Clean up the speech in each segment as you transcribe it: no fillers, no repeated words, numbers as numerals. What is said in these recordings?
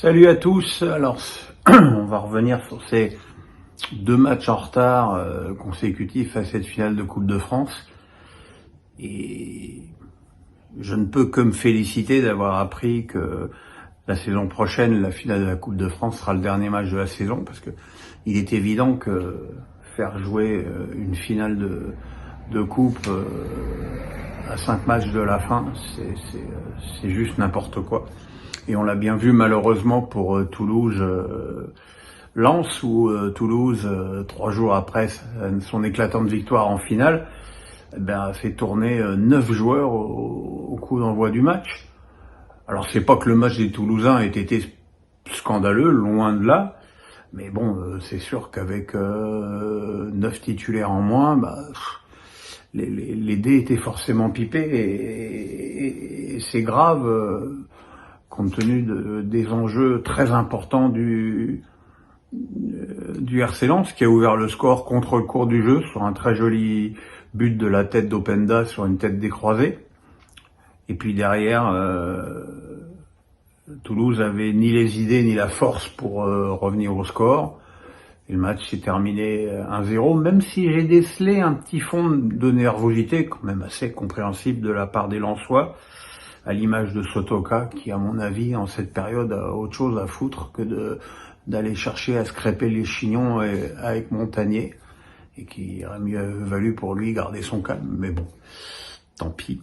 Salut à tous. Alors, on va revenir sur ces deux matchs en retard consécutifs à cette finale de Coupe de France. Et je ne peux que me féliciter d'avoir appris que la saison prochaine, la finale de la Coupe de France sera le dernier match de la saison, parce que il est évident que faire jouer une finale de Coupe à 5 matchs de la fin, c'est juste n'importe quoi. Et on l'a bien vu malheureusement pour Toulouse-Lens, où Toulouse, 3 jours après son éclatante victoire en finale, a fait tourner 9 joueurs au coup d'envoi du match. Alors c'est pas que le match des Toulousains ait été scandaleux, loin de là, mais bon, c'est sûr qu'avec 9 titulaires en moins, les dés étaient forcément pipés, et c'est grave. Compte tenu des enjeux très importants du RC Lens, qui a ouvert le score contre le cours du jeu sur un très joli but de la tête d'Openda sur une tête décroisée. Et puis derrière, Toulouse avait ni les idées ni la force pour revenir au score. Et le match s'est terminé 1-0, même si j'ai décelé un petit fond de nervosité, quand même assez compréhensible de la part des Lensois, à l'image de Sotoka, qui à mon avis en cette période a autre chose à foutre que d'aller chercher à se crêper les chignons avec Montagnier, et qui aurait mieux valu pour lui garder son calme, mais bon, tant pis.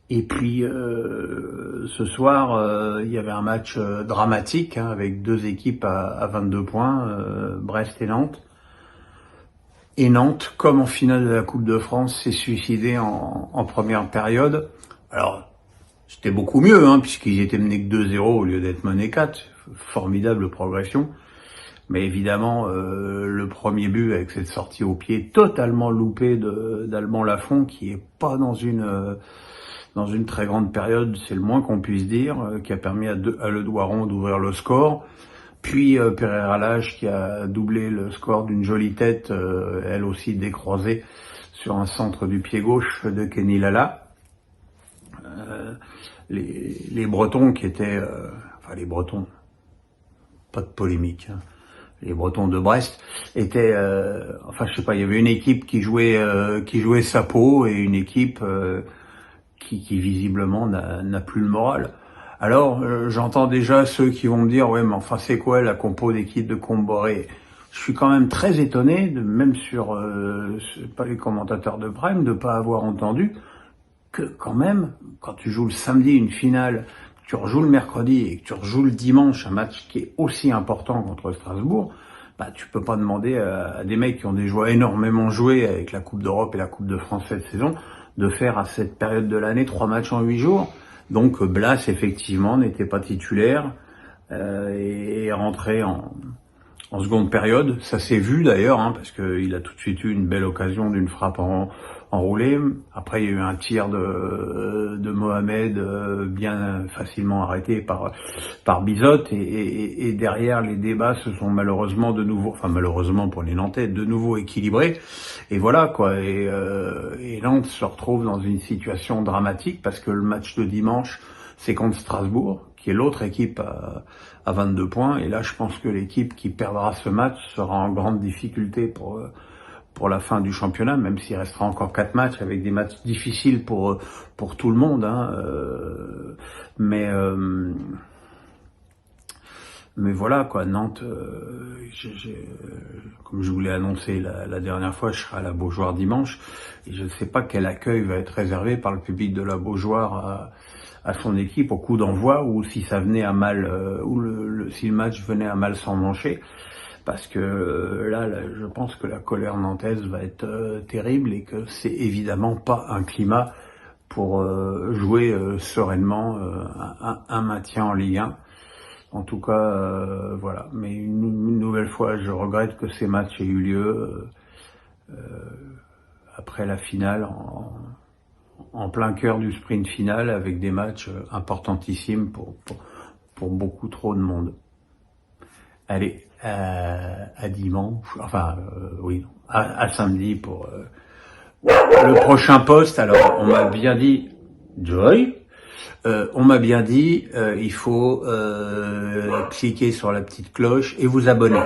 Et puis ce soir, il y avait un match dramatique, avec deux équipes à 22 points, Brest et Nantes. Et Nantes, comme en finale de la Coupe de France, s'est suicidé en première période. Alors, c'était beaucoup mieux, puisqu'ils étaient menés que 2-0 au lieu d'être menés 4. Formidable progression. Mais évidemment, le premier but avec cette sortie au pied totalement loupée d'Alban Lafont, qui est pas dans une très grande période, c'est le moins qu'on puisse dire, qui a permis à Le Doiron d'ouvrir le score. Puis Pereira Lage, qui a doublé le score d'une jolie tête, elle aussi décroisée, sur un centre du pied gauche de Kenny Lala. Les Bretons qui étaient, les Bretons, pas de polémique, les Bretons de Brest étaient, je sais pas, il y avait une équipe qui jouait sa peau, et une équipe qui visiblement n'a plus le moral. Alors j'entends déjà ceux qui vont me dire, ouais, mais enfin c'est quoi la compo d'équipe de Comboré? Je suis quand même très étonné, même sur pas les commentateurs de Prime, de pas avoir entendu que quand même, quand tu joues le samedi une finale, que tu rejoues le mercredi et que tu rejoues le dimanche un match qui est aussi important contre Strasbourg, tu peux pas demander à des mecs qui ont déjà énormément joué avec la Coupe d'Europe et la Coupe de France cette saison de faire à cette période de l'année 3 matchs en 8 jours. Donc Blas effectivement n'était pas titulaire et est rentré en seconde période. Ça s'est vu d'ailleurs, parce qu'il a tout de suite eu une belle occasion d'une frappe enroulée. Après, il y a eu un tir de Mohamed bien facilement arrêté par Bizot, et derrière les débats se sont malheureusement pour les Nantais, de nouveau équilibrés. Et voilà quoi. Et Nantes se retrouve dans une situation dramatique, parce que le match de dimanche, c'est contre Strasbourg, qui est l'autre équipe à 22 points. Et là, je pense que l'équipe qui perdra ce match sera en grande difficulté pour la fin du championnat, même s'il restera encore 4 matchs, avec des matchs difficiles pour tout le monde. Mais voilà quoi, Nantes, comme je vous l'ai annoncé la dernière fois, je serai à la Beaujoire dimanche, et je ne sais pas quel accueil va être réservé par le public de la Beaujoire à son équipe au coup d'envoi, ou si ça venait à mal, si le match venait à mal s'emmancher, parce que là, je pense que la colère nantaise va être terrible, et que c'est évidemment pas un climat pour jouer sereinement un maintien en Ligue 1. En tout cas, voilà. Mais une nouvelle fois, je regrette que ces matchs aient eu lieu après la finale, en plein cœur du sprint final, avec des matchs importantissimes pour beaucoup trop de monde. Allez, à dimanche, à samedi pour le prochain post. Alors, on m'a bien dit, Joy, On m'a bien dit, il faut cliquer sur la petite cloche et vous abonner.